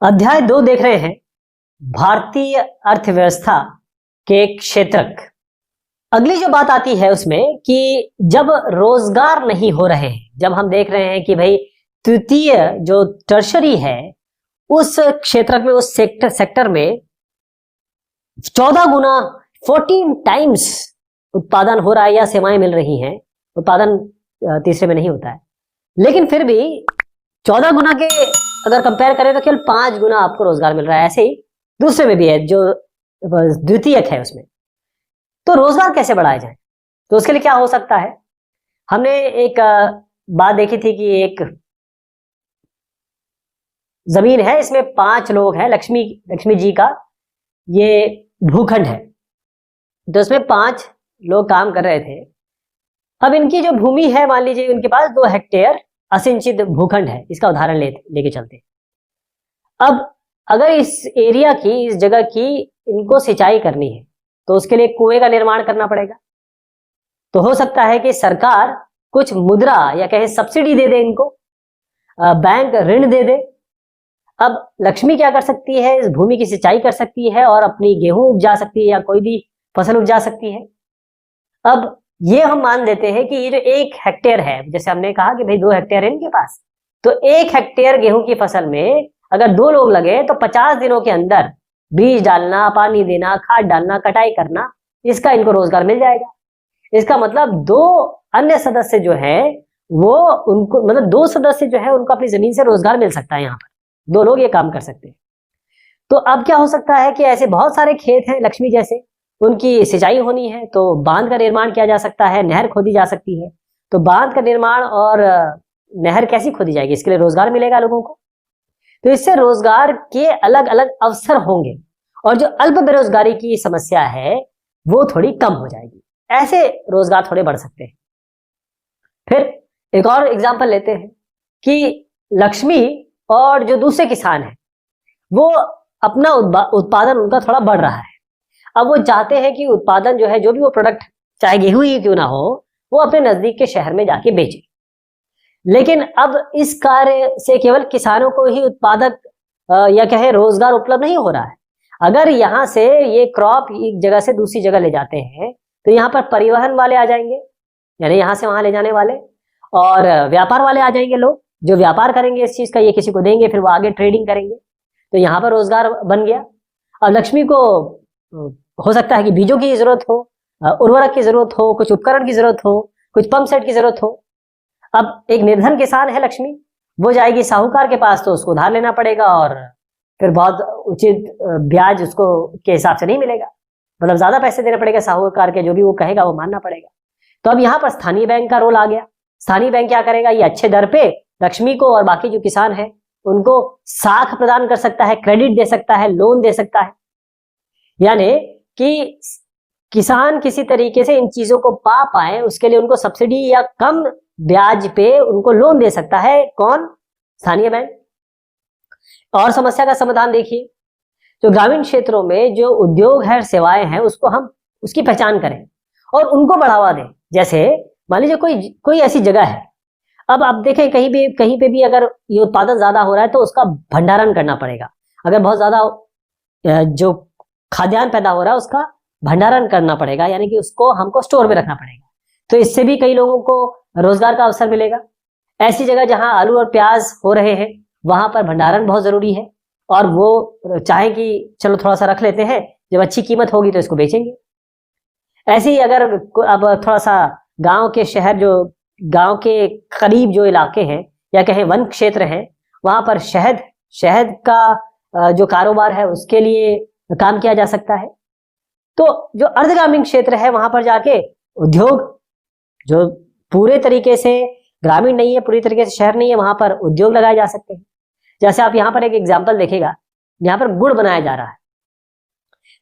अध्याय 2 देख रहे हैं, भारतीय अर्थव्यवस्था के क्षेत्रक। अगली जो बात आती है उसमें कि जब रोजगार नहीं हो रहे हैं, जब हम देख रहे हैं कि भाई तृतीय जो टर्शरी है उस क्षेत्र में, उस सेक्टर में 14 गुना 14 टाइम्स उत्पादन हो रहा है या सेवाएं मिल रही हैं। उत्पादन तीसरे में नहीं होता है, लेकिन फिर भी 14 गुना के अगर कंपेयर करें तो केवल 5 गुना आपको रोजगार मिल रहा है। ऐसे ही दूसरे में भी है जो द्वितीयक है उसमें। तो रोजगार कैसे बढ़ाया जाए, तो उसके लिए क्या हो सकता है। हमने एक बात देखी थी कि एक जमीन है, इसमें 5 लोग हैं, लक्ष्मी जी का ये भूखंड है, तो इसमें 5 लोग काम कर रहे थे। अब इनकी जो भूमि है, मान लीजिए उनके पास 2 हेक्टेयर असिंचित भूखंड है। इसका उदाहरण लेके चलते हैं। अब अगर इस एरिया की, इस जगह की इनको सिंचाई करनी है तो उसके लिए कुएं का निर्माण करना पड़ेगा। तो हो सकता है कि सरकार कुछ मुद्रा या कहे सब्सिडी दे दे इनको, बैंक ऋण दे दे। अब लक्ष्मी क्या कर सकती है, इस भूमि की सिंचाई कर सकती है और अपनी गेहूं उपजा सकती है या कोई भी फसल उपजा सकती है। अब ये हम मान लेते हैं कि ये जो 1 हेक्टेयर है, जैसे हमने कहा कि भाई 2 हेक्टेयर है इनके पास, तो 1 हेक्टेयर गेहूं की फसल में अगर 2 लोग लगे तो 50 दिनों के अंदर बीज डालना, पानी देना, खाद डालना, कटाई करना, इसका इनको रोजगार मिल जाएगा। इसका मतलब 2 अन्य सदस्य जो है वो उनको, मतलब 2 सदस्य जो है उनको अपनी जमीन से रोजगार मिल सकता है। यहाँ पर 2 लोग ये काम कर सकते हैं। तो अब क्या हो सकता है कि ऐसे बहुत सारे खेत हैं लक्ष्मी जैसे, उनकी सिंचाई होनी है तो बांध का निर्माण किया जा सकता है, नहर खोदी जा सकती है। तो बांध का निर्माण और नहर कैसी खोदी जाएगी, इसके लिए रोजगार मिलेगा लोगों को। तो इससे रोजगार के अलग अलग अवसर होंगे और जो अल्प बेरोजगारी की समस्या है वो थोड़ी कम हो जाएगी। ऐसे रोजगार थोड़े बढ़ सकते हैं। फिर एक और एग्जांपल लेते हैं कि लक्ष्मी और जो दूसरे किसान हैं वो अपना उत्पादन उनका थोड़ा बढ़ रहा है। अब वो चाहते हैं कि उत्पादन जो है, जो भी वो प्रोडक्ट, चाहे गेहूं ही क्यों ना हो, वो अपने नजदीक के शहर में जाके बेचे। लेकिन अब इस कार्य से केवल किसानों को ही उत्पादक या कहे रोजगार उपलब्ध नहीं हो रहा है। अगर यहाँ से ये क्रॉप एक जगह से दूसरी जगह ले जाते हैं तो यहाँ पर परिवहन वाले आ जाएंगे, यानी यहाँ से वहां ले जाने वाले, और व्यापार वाले आ जाएंगे, लोग जो व्यापार करेंगे इस चीज का, ये किसी को देंगे, फिर वो आगे ट्रेडिंग करेंगे। तो यहाँ पर रोजगार बन गया। अब लक्ष्मी को हो सकता है कि बीजों की जरूरत हो, उर्वरक की जरूरत हो, कुछ उपकरण की जरूरत हो, कुछ पंप सेट की जरूरत हो। अब एक निर्धन किसान है लक्ष्मी, वो जाएगी साहूकार के पास तो उसको उधार लेना पड़ेगा और फिर बहुत उचित ब्याज उसको के हिसाब से नहीं मिलेगा, मतलब ज्यादा पैसे देने पड़ेगा साहूकार के, जो भी वो कहेगा वो मानना पड़ेगा। तो अब यहाँ पर स्थानीय बैंक का रोल आ गया। स्थानीय बैंक क्या करेगा, ये अच्छे दर पे लक्ष्मी को और बाकी जो किसान है उनको साख प्रदान कर सकता है, क्रेडिट दे सकता है, लोन दे सकता है। यानी कि किसान किसी तरीके से इन चीजों को पा पाए उसके लिए उनको सब्सिडी या कम ब्याज पे उनको लोन दे सकता है। कौन? स्थानीय बैंक। और समस्या का समाधान देखिए, जो ग्रामीण क्षेत्रों में जो उद्योग है, सेवाएं हैं, उसको हम उसकी पहचान करें और उनको बढ़ावा दें। जैसे मान लीजिए कोई ऐसी जगह है, अब आप देखें कहीं पे भी अगर ये उत्पादन ज्यादा हो रहा है तो उसका भंडारण करना पड़ेगा। अगर बहुत ज्यादा जो खाद्यान्न पैदा हो रहा है उसका भंडारण करना पड़ेगा, यानी कि उसको हमको स्टोर में रखना पड़ेगा। तो इससे भी कई लोगों को रोजगार का अवसर मिलेगा। ऐसी जगह जहां आलू और प्याज हो रहे हैं वहां पर भंडारण बहुत जरूरी है, और वो चाहे कि चलो थोड़ा सा रख लेते हैं, जब अच्छी कीमत होगी तो इसको बेचेंगे। ऐसे ही अगर अब थोड़ा सा गांव के शहर, जो गांव के करीब जो इलाके हैं या कहें वन क्षेत्र हैं, वहां पर शहद का जो कारोबार है उसके लिए काम किया जा सकता है। तो जो अर्धग्रामीण क्षेत्र है वहां पर जाके उद्योग, जो पूरे तरीके से ग्रामीण नहीं है, पूरी तरीके से शहर नहीं है, वहां पर उद्योग लगाए जा सकते हैं। जैसे आप यहाँ पर एक एग्जाम्पल देखेगा, यहाँ पर गुड़ बनाया जा रहा है।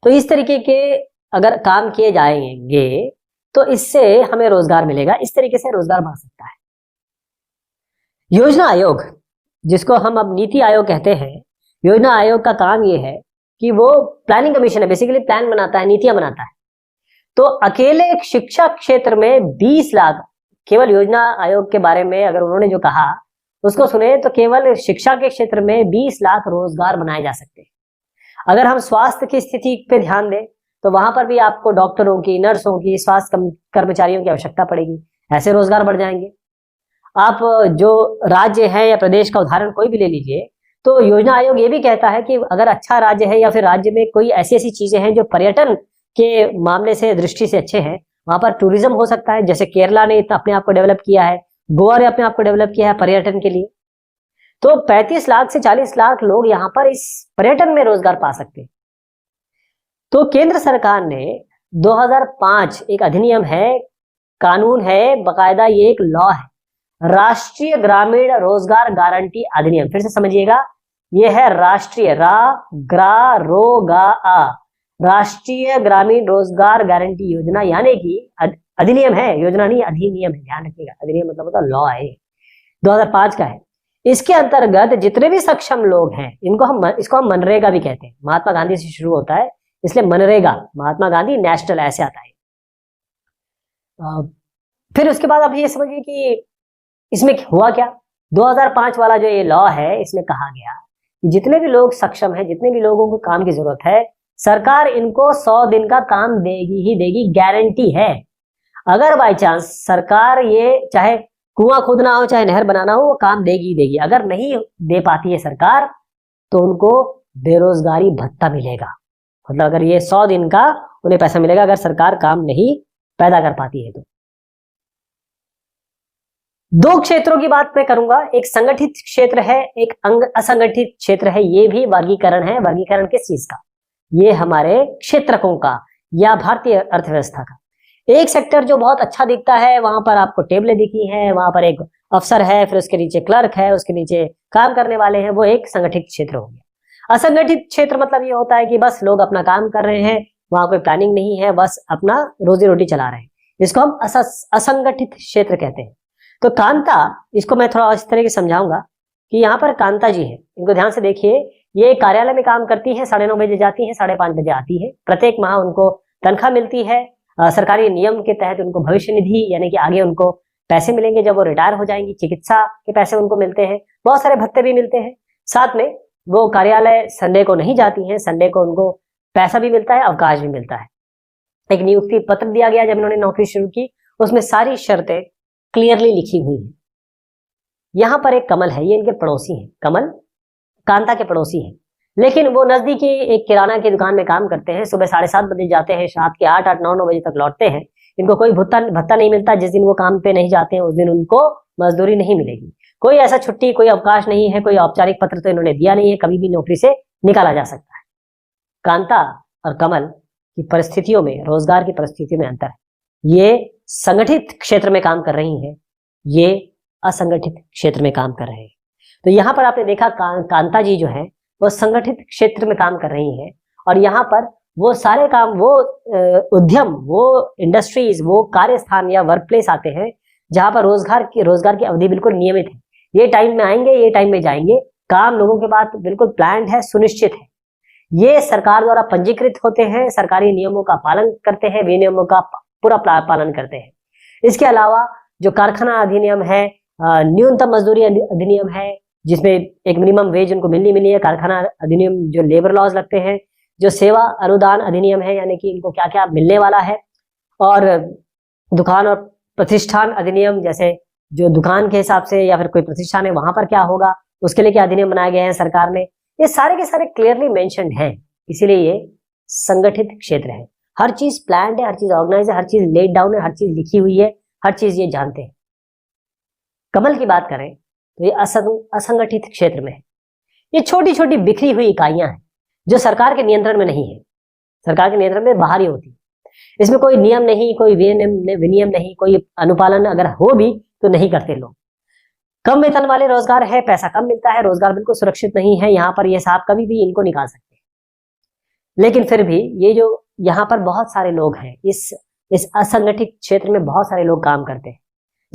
तो इस तरीके के अगर काम किए जाएंगे तो इससे हमें रोजगार मिलेगा। इस तरीके से रोजगार बढ़ सकता है। योजना आयोग, जिसको हम अब नीति आयोग कहते हैं, योजना आयोग का काम ये है कि वो प्लानिंग कमीशन है, बेसिकली प्लान बनाता है, नीतियां बनाता है। तो अकेले शिक्षा क्षेत्र में 20 लाख केवल योजना आयोग के बारे में अगर उन्होंने जो कहा उसको सुने तो केवल शिक्षा के क्षेत्र में 20 लाख रोजगार बनाए जा सकते हैं। अगर हम स्वास्थ्य की स्थिति पे ध्यान दें तो वहां पर भी आपको डॉक्टरों की, नर्सों की, स्वास्थ्य कर्मचारियों की आवश्यकता पड़ेगी, ऐसे रोजगार बढ़ जाएंगे। आप जो राज्य है या प्रदेश का उदाहरण कोई भी ले लीजिए, तो योजना आयोग ये भी कहता है कि अगर अच्छा राज्य है या फिर राज्य में कोई ऐसी ऐसी चीजें हैं जो पर्यटन के मामले से, दृष्टि से अच्छे हैं, वहां पर टूरिज्म हो सकता है। जैसे केरला ने अपने आप को डेवलप किया है, गोवा ने अपने आप को डेवलप किया है पर्यटन के लिए। तो 35 लाख से 40 लाख लोग यहाँ पर इस पर्यटन में रोजगार पा सकते हैं। तो केंद्र सरकार ने 2005 एक अधिनियम है, कानून है, बकायदा ये एक लॉ है, राष्ट्रीय ग्रामीण रोजगार गारंटी अधिनियम। फिर से समझिएगा, ये है राष्ट्रीय, राष्ट्रीय ग्रामीण रोजगार गारंटी योजना, यानी कि अधिनियम है, योजना नहीं अधिनियम है, ध्यान रखिएगा। अधिनियम मतलब होता लॉ है, 2005 का है। इसके अंतर्गत जितने भी सक्षम लोग हैं इसको हम मनरेगा भी कहते हैं। महात्मा गांधी से शुरू होता है, इसलिए मनरेगा, महात्मा गांधी नेशनल ऐसे आता है। फिर उसके बाद आप ये समझिए कि इसमें हुआ क्या। 2005 वाला जो ये लॉ है, इसमें कहा गया कि जितने भी लोग सक्षम हैं, जितने भी लोगों को काम की जरूरत है, सरकार इनको 100 दिन का काम देगी ही देगी, गारंटी है। अगर बाई चांस सरकार ये चाहे कुआं खोदना हो, चाहे नहर बनाना हो, वो काम देगी ही देगी। अगर नहीं दे पाती है सरकार तो उनको बेरोजगारी भत्ता मिलेगा। मतलब अगर ये 100 दिन का उन्हें पैसा मिलेगा अगर सरकार काम नहीं पैदा कर पाती है तो। दो क्षेत्रों की बात मैं करूंगा, एक संगठित क्षेत्र है, एक असंगठित क्षेत्र है। ये भी वर्गीकरण है। वर्गीकरण किस चीज का? ये हमारे क्षेत्रकों का या भारतीय अर्थव्यवस्था का। एक सेक्टर जो बहुत अच्छा दिखता है, वहां पर आपको टेबलें दिखी हैं, वहां पर एक अफसर है, फिर उसके नीचे क्लर्क है, उसके नीचे काम करने वाले हैं, वो एक संगठित क्षेत्र हो गया। असंगठित क्षेत्र मतलब ये होता है कि बस लोग अपना काम कर रहे हैं, वहां कोई प्लानिंग नहीं है, बस अपना रोजी रोटी चला रहे हैं। इसको हम असंगठित क्षेत्र कहते हैं। तो कांता, इसको मैं थोड़ा इस तरह से समझाऊंगा कि यहाँ पर कांता जी है, इनको ध्यान से देखिए। ये कार्यालय में काम करती है, 9:30 बजे जाती है, 5:30 बजे आती है। प्रत्येक माह उनको तनख्वाह मिलती है। सरकारी नियम के तहत उनको भविष्य निधि यानी कि आगे उनको पैसे मिलेंगे जब वो रिटायर हो जाएंगी, चिकित्सा के पैसे उनको मिलते हैं, बहुत सारे भत्ते भी मिलते हैं। साथ में वो कार्यालय संडे को नहीं जाती हैं, संडे को उनको पैसा भी मिलता है, अवकाश भी मिलता है। एक नियुक्ति पत्र दिया गया जब इन्होंने नौकरी शुरू की, उसमें सारी शर्तें क्लियरली लिखी हुई है। यहाँ पर एक कमल है, ये इनके पड़ोसी हैं। कमल कांता के पड़ोसी हैं, लेकिन वो नजदीकी एक किराना की दुकान में काम करते हैं। सुबह 7:30 बजे जाते हैं, रात के 8, 9 बजे तक लौटते हैं। इनको कोई भत्ता नहीं मिलता। जिस दिन वो काम पे नहीं जाते हैं उस दिन उनको मजदूरी नहीं मिलेगी। कोई ऐसा छुट्टी, कोई अवकाश नहीं है, कोई औपचारिक पत्र तो इन्होंने दिया नहीं है, कभी भी नौकरी से निकाला जा सकता है। कांता और कमल की परिस्थितियों में, रोजगार की परिस्थितियों में अंतर है। ये संगठित क्षेत्र में काम कर रही हैं, ये असंगठित क्षेत्र में काम कर रहे हैं। तो यहाँ पर आपने देखा कांता जी जो है वो संगठित क्षेत्र में काम कर रही हैं, और यहाँ पर वो सारे काम, वो उद्यम, वो इंडस्ट्रीज, वो कार्यस्थान या वर्क प्लेस आते हैं जहाँ पर रोजगार की अवधि बिल्कुल नियमित है। ये टाइम में आएंगे, ये टाइम में जाएंगे, काम लोगों के बाद बिल्कुल प्लान्ड है, सुनिश्चित है। ये सरकार द्वारा पंजीकृत होते हैं, सरकारी नियमों का पालन करते हैं, विनियमों का पूरा पालन करते हैं। इसके अलावा जो कारखाना अधिनियम है, न्यूनतम मजदूरी अधिनियम है, जिसमें एक मिनिमम वेज उनको मिली है, कारखाना अधिनियम जो लेबर लॉज लगते हैं, जो सेवा अनुदान अधिनियम है यानी कि इनको क्या क्या मिलने वाला है, और दुकान और प्रतिष्ठान अधिनियम, जैसे जो दुकान के हिसाब से या फिर कोई प्रतिष्ठान है वहां पर क्या होगा, उसके लिए क्या अधिनियम बनाए गए हैं सरकार ने। ये सारे के सारे क्लियरली मेंशन्ड हैं, इसीलिए ये संगठित क्षेत्र है। हर चीज प्लान्ड है, हर चीज ऑर्गेनाइज है, हर चीज लेड डाउन है, हर चीज लिखी हुई है, हर चीज ये जानते हैं। कमल की बात करें तो ये असंगठित क्षेत्र में है। ये छोटी छोटी बिखरी हुई इकाइयां हैं जो सरकार के नियंत्रण में नहीं है, सरकार के नियंत्रण में बाहर ही होती है। इसमें कोई नियम नहीं, कोई विनियम नहीं, कोई अनुपालन अगर हो भी तो नहीं करते लोग। कम वेतन वाले रोजगार है, पैसा कम मिलता है, रोजगार बिल्कुल सुरक्षित नहीं है। यहाँ पर ये साहब कभी भी इनको निकाल सकते हैं। लेकिन फिर भी ये जो यहाँ पर बहुत सारे लोग हैं, इस असंगठित क्षेत्र में बहुत सारे लोग काम करते हैं।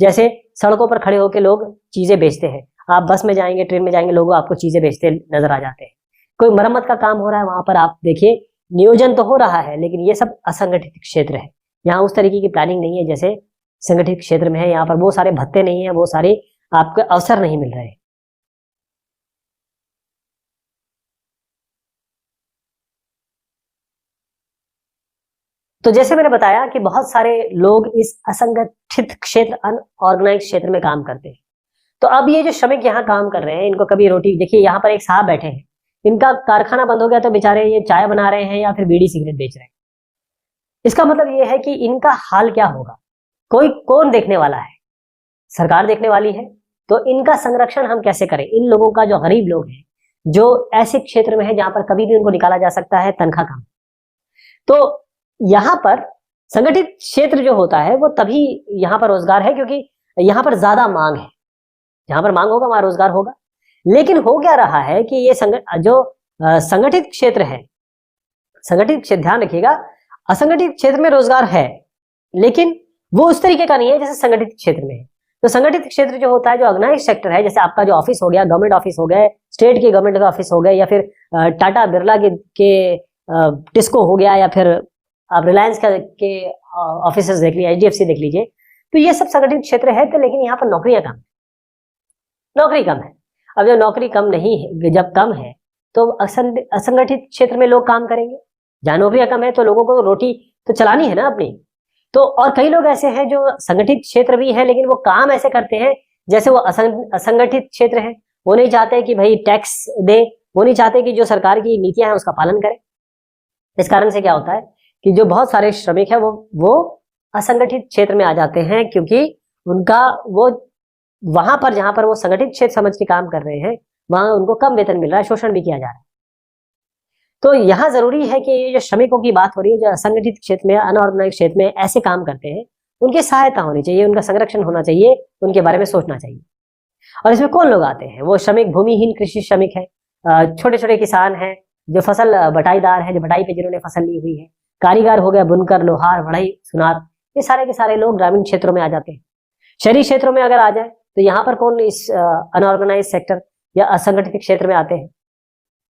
जैसे सड़कों पर खड़े होकर लोग चीजें बेचते हैं। आप बस में जाएंगे, ट्रेन में जाएंगे, लोग आपको चीजें बेचते नजर आ जाते हैं। कोई मरम्मत का काम हो रहा है, वहां पर आप देखिए नियोजन तो हो रहा है, लेकिन ये सब असंगठित क्षेत्र है। यहाँ उस तरीके की प्लानिंग नहीं है जैसे संगठित क्षेत्र में है। यहाँ पर वो सारे भत्ते नहीं है, वो सारे आपको अवसर नहीं मिल रहे। तो जैसे मैंने बताया कि बहुत सारे लोग इस असंगठित क्षेत्र, अनऑर्गेनाइज क्षेत्र में काम करते हैं। तो अब ये जो श्रमिक यहाँ काम कर रहे हैं, इनको कभी रोटी, देखिए यहाँ पर एक साहब बैठे हैं, इनका कारखाना बंद हो गया तो बेचारे ये चाय बना रहे हैं या फिर बीड़ी सिगरेट बेच रहे हैं। इसका मतलब ये है कि इनका हाल क्या होगा, कोई कौन देखने वाला है? सरकार देखने वाली है। तो इनका संरक्षण हम कैसे करें? इन लोगों का, जो गरीब लोग हैं, जो ऐसे क्षेत्र में है जहां पर कभी भी उनको निकाला जा सकता है, तनख्वाह कम। तो यहाँ पर संगठित क्षेत्र जो होता है वो तभी यहाँ पर रोजगार है क्योंकि यहाँ पर ज्यादा मांग है। जहां पर मांग होगा वहां रोजगार होगा। लेकिन हो क्या रहा है कि ये संगठित क्षेत्र है, संगठित क्षेत्र, ध्यान रखिएगा, असंगठित क्षेत्र में रोजगार है लेकिन वो उस तरीके का नहीं है जैसे संगठित क्षेत्र में है। तो संगठित क्षेत्र जो होता है, जो ऑर्गेनाइज सेक्टर है, जैसे आपका जो ऑफिस हो गया, गवर्नमेंट ऑफिस हो गए, स्टेट के गवर्नमेंट का ऑफिस हो गए, या फिर टाटा बिरला के टिस्को हो गया, या फिर आप रिलायंस के ऑफिस देख लीजिए, एचडीएफसी देख लीजिए। तो ये सब संगठित क्षेत्र है। तो लेकिन यहाँ पर नौकरियां कम, नौकरी कम है। अब जब नौकरी कम नहीं है, जब कम है तो असंगठित क्षेत्र में लोग काम करेंगे। जहां नौकरियां कम है तो लोगों को रोटी तो चलानी है ना अपनी। तो और कई लोग ऐसे हैं जो संगठित क्षेत्र भी है लेकिन वो काम ऐसे करते हैं जैसे वो असंगठित क्षेत्र है। वो नहीं चाहते कि भाई टैक्स दे, वो नहीं चाहते कि जो सरकार की नीतियां हैं उसका पालन करें। इस कारण से क्या होता है कि जो बहुत सारे श्रमिक है वो असंगठित क्षेत्र में आ जाते हैं, क्योंकि उनका वो वहां पर, जहां पर वो संगठित क्षेत्र समझ के काम कर रहे हैं, वहां उनको कम वेतन मिल रहा है, शोषण भी किया जा रहा है। तो यहां जरूरी है कि ये जो श्रमिकों की बात हो रही है, जो असंगठित क्षेत्र में, अनऑर्गेनाइज क्षेत्र में ऐसे काम करते हैं, उनकी सहायता होनी चाहिए, उनका संरक्षण होना चाहिए, उनके बारे में सोचना चाहिए। और इसमें कौन लोग आते हैं? वो श्रमिक भूमिहीन कृषि श्रमिक है, छोटे छोटे किसान हैं, जो फसल बटाईदार है, जो बटाई पे जिन्होंने फसल ली हुई है, कारीगर हो गया, बुनकर, लोहार, बढ़ई, सुनार, ये सारे के सारे लोग ग्रामीण क्षेत्रों में आ जाते हैं। शहरी क्षेत्रों में अगर आ जाए तो यहाँ पर कौन इस अनऑर्गेनाइज सेक्टर या असंगठित क्षेत्र में आते हैं?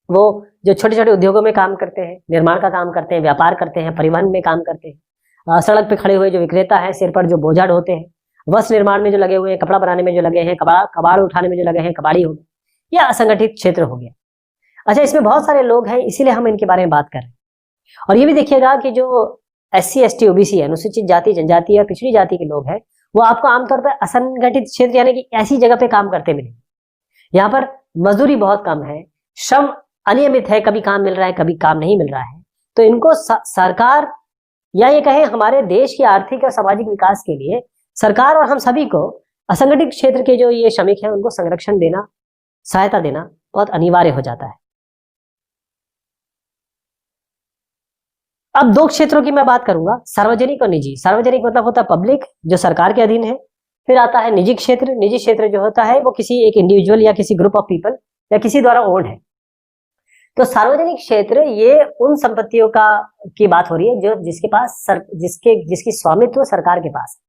वो जो छोटे छोटे उद्योगों में काम करते हैं, निर्माण का काम करते हैं, व्यापार करते हैं, परिवहन में काम करते हैं, सड़क पे खड़े हुए जो विक्रेता हैं, सिर पर जो बोझा ढोते हैं, वस्त्र निर्माण में जो लगे हुए हैं, कपड़ा बनाने में जो लगे हैं, कबाड़ उठाने में जो लगे हैं, कबाड़ी हो गए, या असंगठित क्षेत्र हो गया। अच्छा, इसमें बहुत सारे लोग हैं, इसीलिए हम इनके बारे में बात कर रहे हैं। और ये भी देखिएगा कि जो SC ST OBC है, अनुसूचित जाति जनजाति और पिछड़ी जाति के लोग हैं, वो आपको आमतौर पर असंगठित क्षेत्र यानी कि ऐसी जगह पे काम करते मिलेंगे। यहाँ पर मजदूरी बहुत कम है, श्रम अनियमित है, कभी काम मिल रहा है, कभी काम नहीं मिल रहा है। तो इनको सरकार, या ये कहें हमारे देश की आर्थिक और सामाजिक विकास के लिए सरकार और हम सभी को असंगठित क्षेत्र के जो ये श्रमिक हैं उनको संरक्षण देना, सहायता देना बहुत अनिवार्य हो जाता है। अब दो क्षेत्रों की मैं बात करूंगा, सार्वजनिक और निजी। सार्वजनिक मतलब होता है पब्लिक, जो सरकार के अधीन है। फिर आता है निजी क्षेत्र। निजी क्षेत्र जो होता है वो किसी एक इंडिविजुअल या किसी ग्रुप ऑफ पीपल या किसी द्वारा ओन्ड है। तो सार्वजनिक क्षेत्र ये उन संपत्तियों की बात हो रही है जो जिसके पास जिसकी स्वामित्व सरकार के पास है।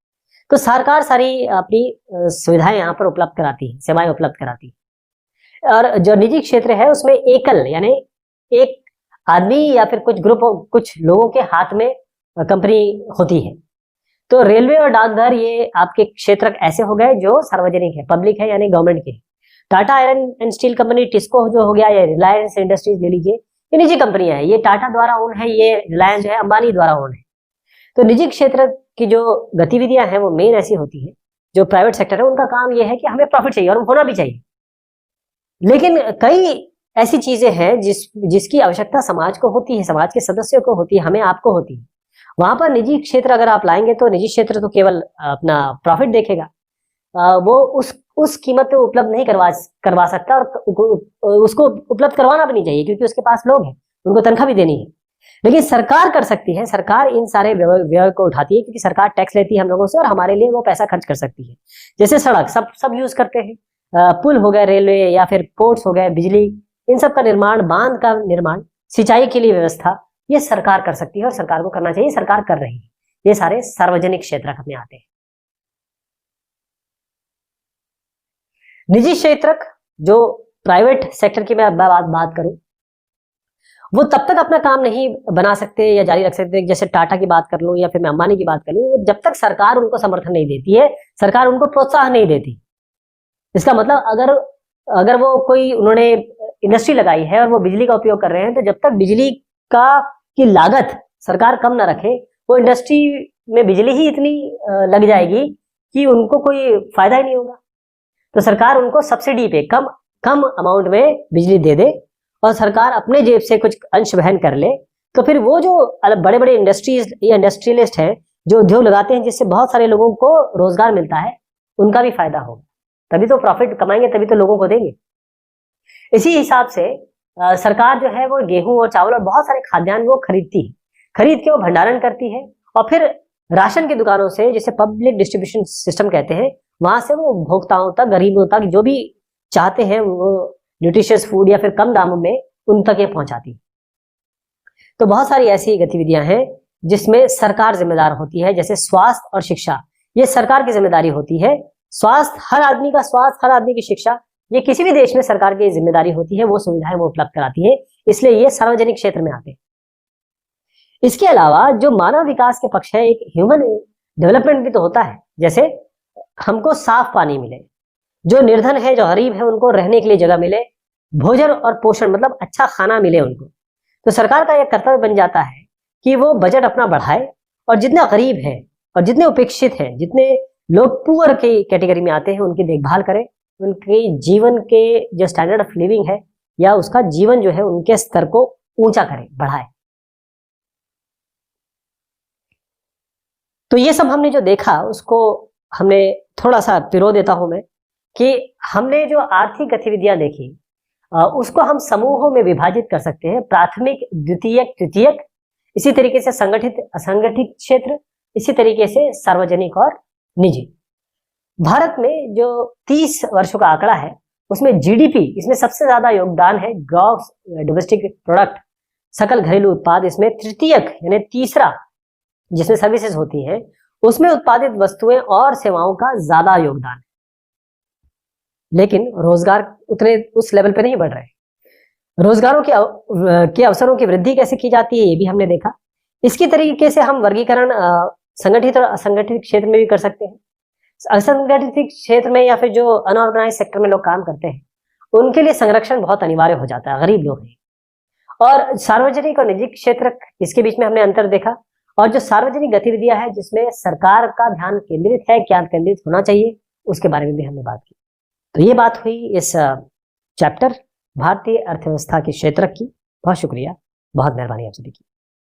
तो सरकार सारी अपनी सुविधाएं यहाँ पर उपलब्ध कराती है, सेवाएं उपलब्ध कराती है। और जो निजी क्षेत्र है उसमें एकल यानी एक आदमी या फिर कुछ ग्रुप, कुछ लोगों के हाथ में कंपनी होती है। तो रेलवे और डाकघर ये आपके क्षेत्र ऐसे हो गए जो सार्वजनिक है, पब्लिक है, यानी गवर्नमेंट के। Tata iron and steel company, TISCO जो हो गया, या रिलायंस इंडस्ट्रीज ले लीजिए, ये निजी कंपनियां हैं। ये टाटा द्वारा ओन है, ये रिलायंस जो है अंबानी द्वारा ओन है। तो निजी क्षेत्र की जो गतिविधियां हैं वो मेन ऐसी होती है। जो प्राइवेट सेक्टर है उनका काम यह है कि हमें प्रॉफिट चाहिए और होना भी चाहिए। लेकिन कई ऐसी चीजें हैं जिसकी आवश्यकता समाज को होती है, समाज के सदस्यों को होती है, हमें आपको होती है। वहां पर निजी क्षेत्र अगर आप लाएंगे तो निजी क्षेत्र तो केवल अपना प्रॉफिट देखेगा, वो उस कीमत पे उपलब्ध नहीं करवा सकता, और उसको उपलब्ध करवाना भी नहीं चाहिए क्योंकि उसके पास लोग हैं, उनको तनख्वाह भी देनी है। लेकिन सरकार कर सकती है, सरकार इन सारे व्यय को उठाती है क्योंकि सरकार टैक्स लेती है हम लोगों से और हमारे लिए वो पैसा खर्च कर सकती है। जैसे सड़क सब यूज करते हैं, पुल हो गए, रेलवे या फिर पोर्ट्स हो गए, बिजली, इन सब का निर्माण, बांध का निर्माण, सिंचाई के लिए व्यवस्था, ये सरकार कर सकती है और सरकार को करना चाहिए, सरकार कर रही है। ये सारे सार्वजनिक क्षेत्र में आते हैं। निजी क्षेत्र, जो प्राइवेट सेक्टर की मैं बात करूं, वो तब तक अपना काम नहीं बना सकते या जारी रख सकते, जैसे टाटा की बात कर लूं या फिर मैं अंबानी की बात कर लूं, जब तक सरकार उनको समर्थन नहीं देती है, सरकार उनको प्रोत्साहन नहीं देती। इसका मतलब अगर वो कोई उन्होंने इंडस्ट्री लगाई है और वो बिजली का उपयोग कर रहे हैं, तो जब तक बिजली की लागत सरकार कम ना रखे, वो इंडस्ट्री में बिजली ही इतनी लग जाएगी कि उनको कोई फायदा ही नहीं होगा। तो सरकार उनको सब्सिडी पे कम अमाउंट में बिजली दे दे और सरकार अपने जेब से कुछ अंश वहन कर ले, तो फिर वो जो बड़े बड़े इंडस्ट्रीज या इंडस्ट्रियलिस्ट हैं जो उद्योग लगाते हैं, जिससे बहुत सारे लोगों को रोजगार मिलता है, उनका भी फायदा होगा। तभी तो प्रॉफिट कमाएंगे, तभी तो लोगों को देंगे। इसी हिसाब से सरकार जो है वो गेहूं और चावल और बहुत सारे खाद्यान्न वो खरीदती है, खरीद के वो भंडारण करती है और फिर राशन की दुकानों से, जिसे पब्लिक डिस्ट्रीब्यूशन सिस्टम कहते हैं, वहां से वो उपभोक्ताओं तक, गरीबों तक जो भी चाहते हैं वो न्यूट्रिशियस फूड या फिर कम दामों में उन तक ये पहुंचाती है। तो बहुत सारी ऐसी गतिविधियां हैं जिसमें सरकार जिम्मेदार होती है, जैसे स्वास्थ्य और शिक्षा, ये सरकार की जिम्मेदारी होती है। स्वास्थ्य, हर आदमी का स्वास्थ्य, हर आदमी की शिक्षा, ये किसी भी देश में सरकार की जिम्मेदारी होती है, वो सुविधाएं वो उपलब्ध कराती है, इसलिए ये सार्वजनिक क्षेत्र में आते हैं। इसके अलावा जो मानव विकास के पक्ष है, एक ह्यूमन डेवलपमेंट भी तो होता है, जैसे हमको साफ पानी मिले, जो निर्धन है, जो गरीब है, उनको रहने के लिए जगह मिले, भोजन और पोषण मतलब अच्छा खाना मिले उनको। तो सरकार का यह कर्तव्य बन जाता है कि वो बजट अपना बढ़ाए और जितने गरीब हैं और जितने उपेक्षित हैं, जितने लोग पुअर की कैटेगरी में आते हैं, उनकी देखभाल करें, उनके जीवन के जो स्टैंडर्ड ऑफ लिविंग है या उसका जीवन जो है उनके स्तर को ऊंचा करें, बढ़ाए। तो ये सब हमने जो देखा उसको हमने थोड़ा सा पिरो देता हूं मैं कि हमने जो आर्थिक गतिविधियां देखी उसको हम समूहों में विभाजित कर सकते हैं, प्राथमिक, द्वितीयक, तृतीयक, इसी तरीके से संगठित, असंगठित क्षेत्र, इसी तरीके से सार्वजनिक और निजी। भारत में जो 30 वर्षों का आंकड़ा है उसमें जीडीपी, इसमें सबसे ज्यादा योगदान है ग्रॉस डोमेस्टिक प्रोडक्ट, सकल घरेलू उत्पाद, इसमें तृतीयक यानी तीसरा, जिसमें सर्विसेज होती हैं, उसमें उत्पादित वस्तुएं और सेवाओं का ज्यादा योगदान है। लेकिन रोजगार उतने उस लेवल पे नहीं बढ़ रहे। रोजगारों के अवसरों की वृद्धि कैसे की जाती है ये भी हमने देखा। इसकी तरीके से हम वर्गीकरण संगठित और असंगठित क्षेत्र में भी कर सकते हैं। असंगठित क्षेत्र में या फिर जो अनऑर्गेनाइज सेक्टर में लोग काम करते हैं, उनके लिए संरक्षण बहुत अनिवार्य हो जाता है, गरीब लोग हैं। और सार्वजनिक और निजी क्षेत्र, इसके बीच में हमने अंतर देखा। और जो सार्वजनिक गतिविधियां हैं जिसमें सरकार का ध्यान केंद्रित है, क्या केंद्रित होना चाहिए, उसके बारे में भी हमने बात की। तो ये बात हुई इस चैप्टर भारतीय अर्थव्यवस्था के क्षेत्र की। बहुत शुक्रिया, बहुत मेहरबानी आप सभी की।